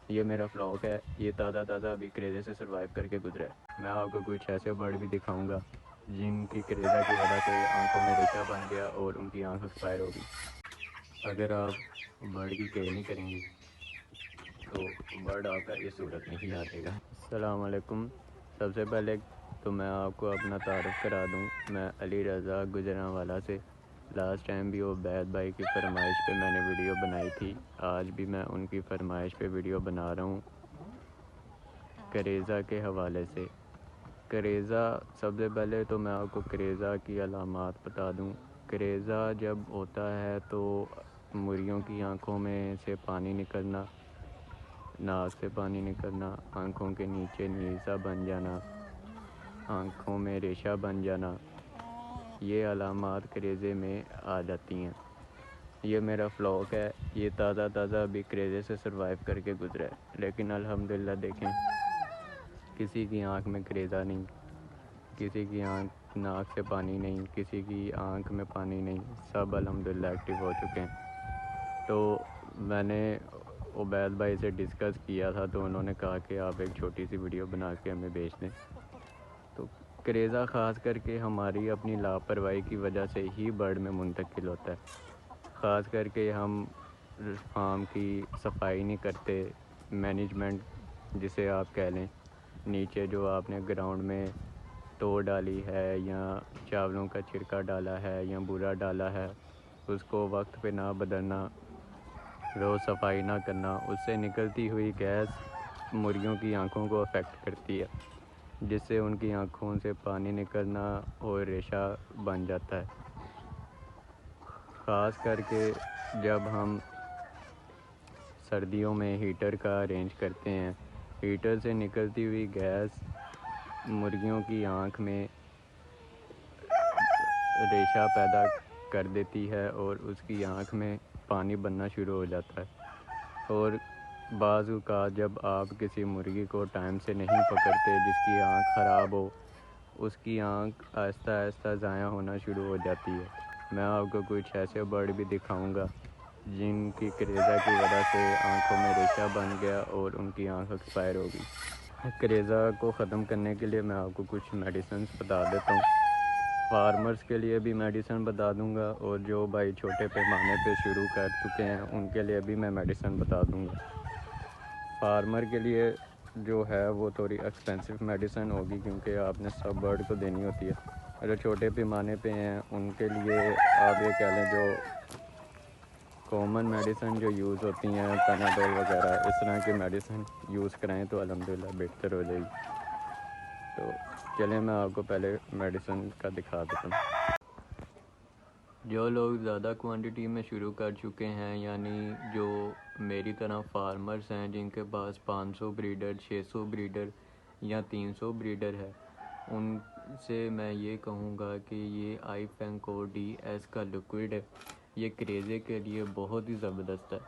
یہ میرا فلاگ ہے، یہ تازہ تازہ ابھی کریزے سے سروائیو کر کے گزرا ہے۔ میں آپ کو کچھ ایسے برڈ بھی دکھاؤں گا جن کی کریزہ کی وجہ سے آنکھوں میں ریشہ بن گیا اور ان کی آنکھ ایکسپائر ہو گئی۔ اگر آپ برڈ کی کیئر نہیں کریں گے تو برڈ آپ کا اس صورت میں ہی آ جائے گا۔ السلام علیکم۔ سب سے پہلے تو میں آپ کو اپنا تعارف کرا دوں، میں علی رضا گجرانوالہ سے۔ لاسٹ ٹائم بھی عبید بھائی کی فرمائش پہ میں نے ویڈیو بنائی تھی، آج بھی میں ان کی فرمائش پہ ویڈیو بنا رہا ہوں کریزہ کے حوالے سے۔ کریزہ، سب سے پہلے تو میں آپ کو کریزہ کی علامات بتا دوں۔ کریزہ جب ہوتا ہے تو مرغیوں کی آنکھوں میں سے پانی نکلنا، ناک سے پانی نکلنا، آنکھوں کے نیچے نیزہ بن جانا، آنکھوں میں ریشہ بن جانا، یہ علامات کریزے میں آ جاتی ہیں۔ یہ میرا فلاگ ہے، یہ تازہ تازہ ابھی کریزے سے سروائیو کر کے گزرا ہے، لیکن الحمدللہ دیکھیں کسی کی آنکھ میں کریزہ نہیں، کسی کی آنکھ ناک سے پانی نہیں، کسی کی آنکھ میں پانی نہیں، سب الحمدللہ ایکٹیو ہو چکے ہیں۔ تو میں نے عبید بھائی سے ڈسکس کیا تھا تو انہوں نے کہا کہ آپ ایک چھوٹی سی ویڈیو بنا کے ہمیں بھیج دیں۔ تو کریزہ خاص کر کے ہماری اپنی لاپرواہی کی وجہ سے ہی برڈ میں منتقل ہوتا ہے۔ خاص کر کے ہم فارم کی صفائی نہیں کرتے، مینجمنٹ جسے آپ کہہ لیں، نیچے جو آپ نے گراؤنڈ میں تو ڈالی ہے یا چاولوں کا چھڑکا ڈالا ہے یا بورا ڈالا ہے، اس کو وقت پہ نہ بدلنا، روز صفائی نہ کرنا، اس سے نکلتی ہوئی گیس مرغیوں کی آنکھوں کو افیکٹ کرتی ہے، جس سے ان کی آنکھوں سے پانی نکلنا اور ریشہ بن جاتا ہے۔ خاص کر کے جب ہم سردیوں میں ہیٹر کا ارینج کرتے ہیں، ہیٹر سے نکلتی ہوئی گیس مرغیوں کی آنکھ میں ریشہ پیدا کر دیتی ہے اور اس کی آنکھ میں پانی بننا شروع ہو جاتا ہے۔ اور بعض اوقات جب آپ کسی مرغی کو ٹائم سے نہیں پکڑتے جس کی آنکھ خراب ہو، اس کی آنکھ آہستہ آہستہ ضائع ہونا شروع ہو جاتی ہے۔ میں آپ کو کچھ ایسے برڈ بھی دکھاؤں گا جن کی کریزہ کی وجہ سے آنکھوں میں ریشہ بن گیا اور ان کی آنکھ ایکسپائر ہو گئی۔ کریزہ کو ختم کرنے کے لیے میں آپ کو کچھ میڈیسنز بتا دیتا ہوں۔ فارمرز کے لیے بھی میڈیسن بتا دوں گا، اور جو بھائی چھوٹے پیمانے پہ شروع کر چکے ہیں ان کے لیے بھی میں میڈیسن بتا دوں گا۔ فارمر کے لیے جو ہے وہ تھوڑی ایکسپینسو میڈیسن ہوگی کیونکہ آپ نے سب برڈ کو دینی ہوتی ہے۔ جو چھوٹے پیمانے پہ ہیں ان کے لیے آپ یہ کہہ لیں جو کامن میڈیسن جو یوز ہوتی ہیں، پیناڈول وغیرہ، اس طرح کی میڈیسن یوز کرائیں تو الحمدللہ بہتر ہو جائے گی۔ تو چلیں میں آپ کو پہلے میڈیسن کا دکھا دیتا ہوں۔ جو لوگ زیادہ کوانٹٹی میں شروع کر چکے ہیں، یعنی جو میری طرح فارمرز ہیں جن کے پاس 500 بریڈر، 600 بریڈر یا 300 بریڈر ہے، ان سے میں یہ کہوں گا کہ یہ آئی فینکو ڈی ایس کا لیکوڈ ہے، یہ کریزے کے لیے بہت ہی زبردست ہے۔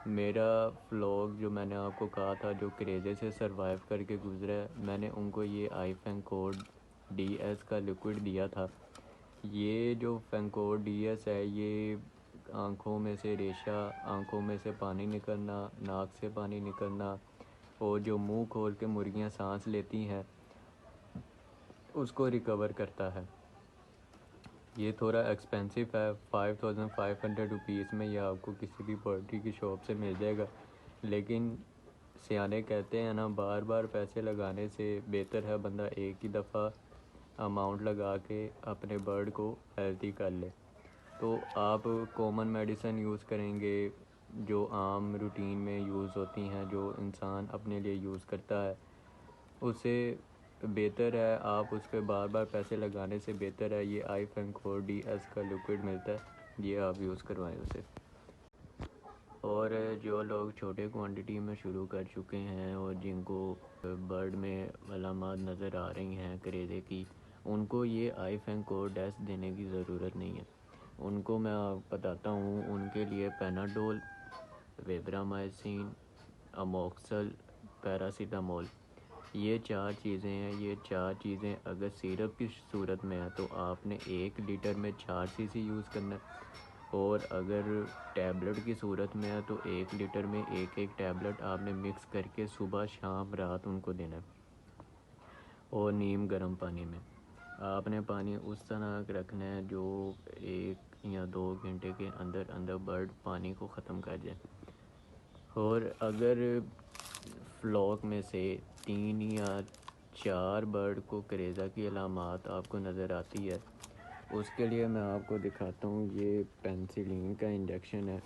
میرا فلاگ جو میں نے آپ کو کہا تھا جو کریزے سے سروائیو کر کے گزرا ہے، میں نے ان کو یہ آئی فینکو ڈی ایس کا لیکوڈ دیا تھا۔ یہ جو فینکو ڈی ایس ہے یہ آنکھوں میں سے ریشہ، آنکھوں میں سے پانی نکلنا، ناک سے پانی نکلنا، اور جو منہ کھول کے مرغیاں سانس لیتی ہیں اس کو ریکور کرتا ہے۔ یہ تھوڑا ایکسپینسو ہے، 5500 روپیز میں یہ آپ کو کسی بھی پولٹری کی شاپ سے مل جائے گا، لیکن سیانے کہتے ہیں نا، بار بار پیسے لگانے سے بہتر ہے بندہ ایک ہی دفعہ اماؤنٹ لگا کے اپنے برڈ کو ہیلتھی کر لے۔ تو آپ کامن میڈیسن یوز کریں گے جو عام روٹین میں یوز ہوتی ہیں، جو انسان اپنے لیے یوز کرتا ہے، اسے بہتر ہے آپ اس پہ بار بار پیسے لگانے سے بہتر ہے یہ آئی فینکو ڈی ایس کا لیکوڈ ملتا ہے، یہ آپ یوز کروائیں اسے۔ اور جو لوگ چھوٹے کوانٹٹی میں شروع کر چکے ہیں اور جن کو برڈ میں علامات نظر آ رہی ہیں کریزے کی، ان کو یہ آئی فینکو ڈیس دینے کی ضرورت نہیں ہے۔ ان کو میں بتاتا ہوں، ان کے لیے پیناڈول، ویبرامائسین، اموکسل، پیراسیٹامول، یہ 4 چیزیں ہیں۔ یہ 4 چیزیں اگر سیرپ کی صورت میں ہے تو آپ نے 1 لیٹر میں 4 cc یوز کرنا ہے، اور اگر ٹیبلٹ کی صورت میں ہے تو 1 لیٹر میں ایک ٹیبلٹ آپ نے مکس کر کے صبح شام رات ان کو دینا ہے، اور نیم گرم پانی میں آپ نے پانی اس طرح رکھنا ہے جو 1 یا 2 گھنٹے کے اندر برڈ پانی کو ختم کر جائے۔ اور اگر فلاک میں سے 3 یا 4 برڈ کو کریزہ کی علامات آپ کو نظر آتی ہے، اس کے لیے میں آپ کو دکھاتا ہوں۔ یہ پینسلین کا انجیکشن ہے،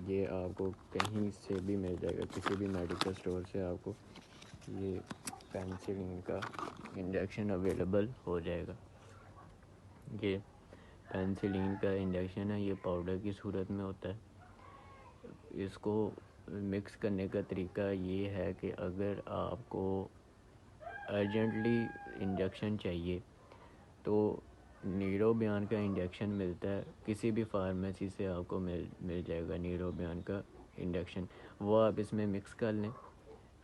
یہ آپ کو کہیں سے بھی مل جائے گا، کسی بھی میڈیکل اسٹور سے آپ کو یہ پینسلین کا انجیکشن اویلیبل ہو جائے گا۔ یہ پینسلین کا انجیکشن ہے، یہ پاؤڈر کی صورت میں ہوتا ہے۔ اس کو مکس کرنے کا طریقہ یہ ہے کہ اگر آپ کو ارجنٹلی انجیکشن چاہیے تو نیرو بیان کا انجیکشن ملتا ہے، کسی بھی فارمیسی سے آپ کو مل جائے گا نیرو بیان کا انجیکشن، وہ آپ اس میں مکس کر لیں۔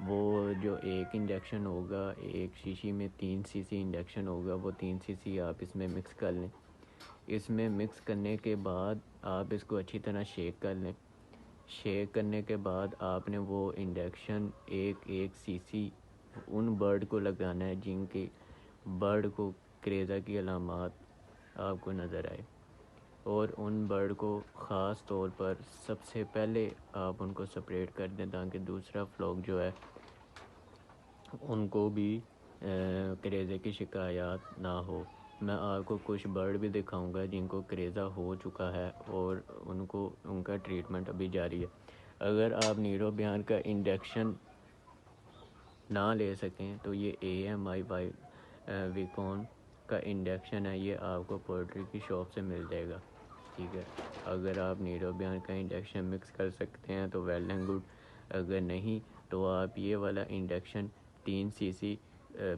وہ جو 1 انجیکشن ہوگا، 1 شیشی میں 3 سی سی انجیکشن ہوگا، وہ 3 سی سی آپ اس میں مکس کر لیں۔ اس میں مکس کرنے کے بعد آپ اس کو اچھی طرح شیک کر لیں۔ شیک کرنے کے بعد آپ نے وہ انجیکشن 1 سی سی ان برڈ کو لگانا ہے جن کے برڈ کو کریزہ کی علامات آپ کو نظر آئے، اور ان برڈ کو خاص طور پر سب سے پہلے آپ ان کو سپریٹ کر دیں تاکہ دوسرا فلاک جو ہے ان کو بھی کریزے کی شکایات نہ ہو۔ میں آپ کو کچھ برڈ بھی دکھاؤں گا جن کو کریزہ ہو چکا ہے اور ان کا ٹریٹمنٹ ابھی جاری ہے۔ اگر آپ نیرو بیان کا انجیکشن نہ لے سکیں تو یہ AMI ویکون کا انجیکشن ہے، یہ آپ کو پولٹری کی شاپ سے مل جائے گا، ٹھیک ہے۔ اگر آپ نیرو بیان کا انجیکشن مکس کر سکتے ہیں تو ویل اینڈ گڈ، اگر نہیں تو آپ یہ والا انجیکشن 3 سی سی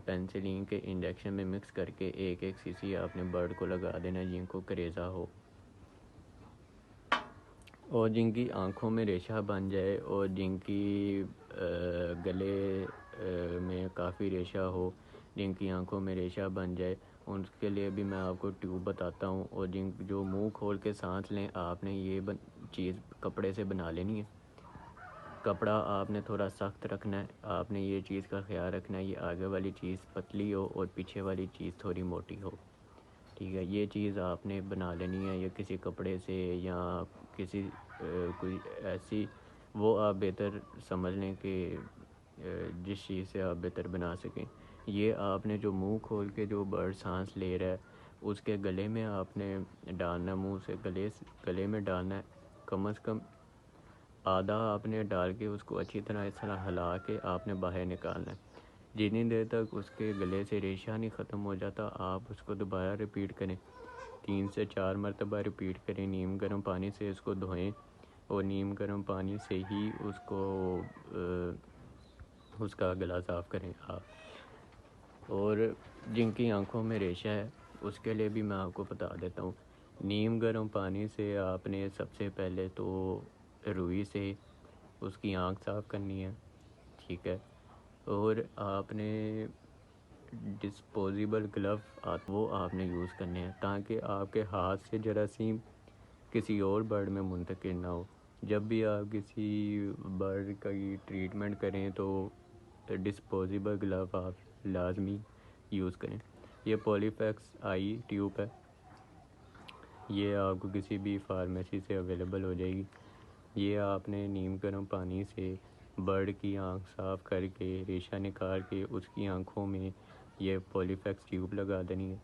پینسلین کے انجیکشن میں مکس کر کے 1 سی سی آپ نے برڈ کو لگا دینا جن کو کریزہ ہو، اور جن کی آنکھوں میں ریشہ بن جائے اور جن کی گلے میں کافی ریشہ ہو، جن کی آنکھوں میں ریشہ بن جائے، ان کے لیے بھی میں آپ کو ٹیوب بتاتا ہوں۔ اور جو منہ کھول کے سانس لیں، آپ نے یہ چیز کپڑے سے بنا لینی ہے۔ کپڑا آپ نے تھوڑا سخت رکھنا ہے، آپ نے یہ چیز کا خیال رکھنا ہے یہ آگے والی چیز پتلی ہو اور پیچھے والی چیز تھوڑی موٹی ہو، ٹھیک ہے۔ یہ چیز آپ نے بنا لینی ہے، یا کسی کپڑے سے یا کسی کوئی ایسی، وہ آپ بہتر سمجھ لیں کہ جس چیز سے آپ بہتر بنا سکیں۔ یہ آپ نے جو منہ کھول کے جو برڈ سانس لے رہا ہے اس کے گلے میں آپ نے ڈالنا ہے، منہ سے گلے میں ڈالنا ہے، کم از کم آدھا آپ نے ڈال کے اس کو اچھی طرح اس طرح ہلا کے آپ نے باہر نکالنا ہے۔ جتنی دیر تک اس کے گلے سے ریشہ نہیں ختم ہو جاتا آپ اس کو دوبارہ ریپیٹ کریں، 3 سے 4 مرتبہ ریپیٹ کریں۔ نیم گرم پانی سے اس کو دھوئیں اور نیم گرم پانی سے ہی اس کا گلا صاف کریں آپ۔ اور جن کی آنکھوں میں ریشہ ہے اس کے لیے بھی میں آپ کو بتا دیتا ہوں، نیم گرم پانی سے آپ نے سب سے پہلے تو روئی سے اس کی آنکھ صاف کرنی ہے، ٹھیک ہے۔ اور آپ نے ڈسپوزیبل گلو وہ آپ نے یوز کرنے ہیں تاکہ آپ کے ہاتھ سے جراثیم کسی اور برڈ میں منتقل نہ ہو۔ جب بھی آپ کسی برڈ کا ٹریٹمنٹ کریں تو ڈسپوزیبل گلو آپ لازمی یوز کریں۔ یہ پولی فیکس آئی ٹیوب ہے، یہ آپ کو کسی بھی فارمیسی سے اویلیبل ہو جائے گی۔ یہ آپ نے نیم گرم پانی سے برڈ کی آنکھ صاف کر کے ریشہ نکال کے اس کی آنکھوں میں یہ پولی فیکس ٹیوب لگا دینی ہے،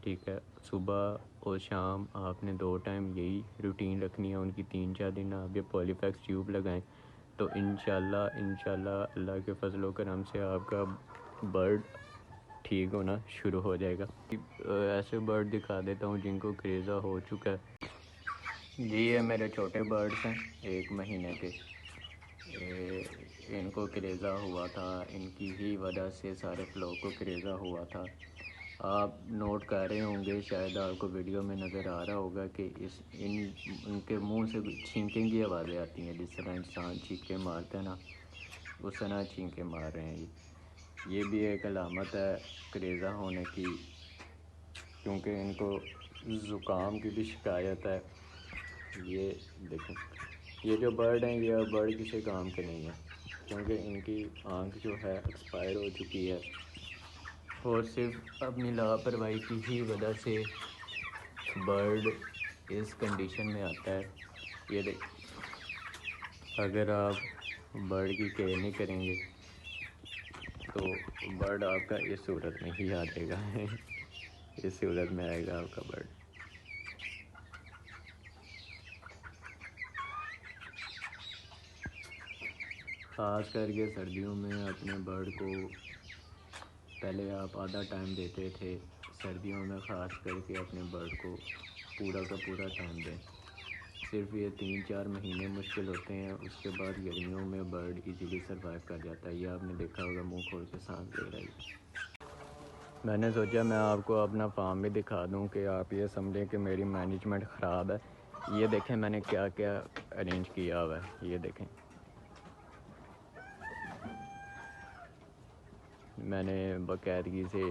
ٹھیک ہے۔ صبح اور شام آپ نے 2 ٹائم یہی روٹین رکھنی ہے ان کی، 3-4 دن آپ یہ پولی فیکس ٹیوب لگائیں تو انشاءاللہ اللہ کے فضل و کرم سے آپ کا برڈ ٹھیک ہونا شروع ہو جائے گا۔ ایسے برڈ دکھا دیتا ہوں جن کو کریزہ ہو چکا ہے۔ جی یہ میرے چھوٹے برڈس ہیں 1 مہینے کے، ان کو کریزہ ہوا تھا، ان کی ہی وجہ سے سارے فلاک کو کریزہ ہوا تھا۔ آپ نوٹ کر رہے ہوں گے، شاید آپ کو ویڈیو میں نظر آ رہا ہوگا کہ ان کے منہ سے چھینکیں کی آوازیں آتی ہیں، جس طرح انسان چھینکیں مارتے ہیں نا، اس طرح چھینکیں مار رہے ہیں۔ یہ بھی ایک علامت ہے کریزہ ہونے کی، کیونکہ ان کو زکام کی بھی شکایت ہے یہ دیکھیں، یہ جو برڈ ہیں یہ برڈ کسی کام کے نہیں ہیں، کیونکہ ان کی آنکھ جو ہے ایکسپائر ہو چکی ہے، اور صرف اپنی لاپرواہی کی ہی وجہ سے برڈ اس کنڈیشن میں آتا ہے۔ یہ اگر آپ برڈ کی کیئر نہیں کریں گے تو برڈ آپ کا اس صورت میں ہی آ جائے گا اس صورت میں آئے گا آپ کا برڈ۔ خاص کر کے سردیوں میں اپنے برڈ کو پہلے آپ آدھا ٹائم دیتے تھے، سردیوں میں خاص کر کے اپنے برڈ کو پورا کا پورا ٹائم دیں۔ صرف یہ 3-4 مہینے مشکل ہوتے ہیں، اس کے بعد گرمیوں میں برڈ ایزیلی سروائیو کر جاتا ہے۔ یہ آپ نے دیکھا ہوگا منہ کھول کے سانس لے رہا ہے۔ میں نے سوچا میں آپ کو اپنا فارم بھی دکھا دوں کہ آپ یہ سمجھیں کہ میری مینجمنٹ خراب ہے۔ یہ دیکھیں میں نے کیا کیا ارینج کیا ہوا ہے، یہ دیکھیں میں نے باقاعدگی سے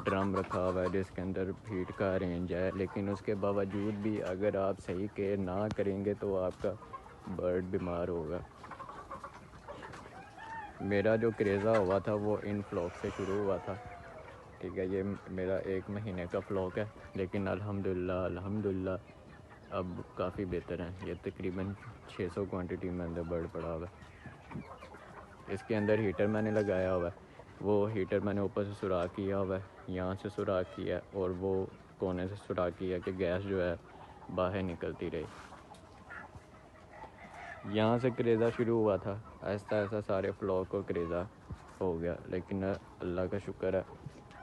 ڈرم رکھا ہوا ہے جس کے اندر فیڈ کا ارینج ہے، لیکن اس کے باوجود بھی اگر آپ صحیح کیئر نہ کریں گے تو آپ کا برڈ بیمار ہوگا۔ میرا جو کریزا ہوا تھا وہ ان فلاک سے شروع ہوا تھا، ٹھیک ہے، یہ میرا 1 مہینے کا فلاک ہے، لیکن الحمدللہ اب کافی بہتر ہیں۔ یہ تقریباً 600 کوانٹٹی میں اندر برڈ پڑا ہوا ہے۔ اس کے اندر ہیٹر میں نے لگایا ہوا ہے، وہ ہیٹر میں نے اوپر سے سوراخ کیا ہوا ہے، یہاں سے سوراخ کیا ہے اور وہ کونے سے سوراخ کیا کہ گیس جو ہے باہر نکلتی رہے۔ یہاں سے کریزا شروع ہوا تھا، آہستہ آہستہ سارے فلاک کو کریزا ہو گیا، لیکن اللہ کا شکر ہے،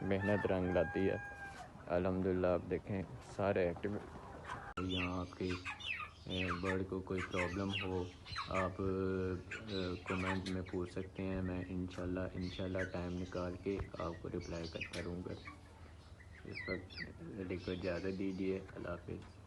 محنت رنگ لاتی ہے۔ الحمدللہ آپ دیکھیں سارے ایکٹیو۔ یہاں آپ کے برڈ کو کوئی پرابلم ہو آپ کومنٹ میں پوچھ سکتے ہیں، میں انشاءاللہ ٹائم نکال کے آپ کو رپلائی کرتا رہوں گا۔ اس وقت میرے کو اجازت دیجیے، اللہ حافظ۔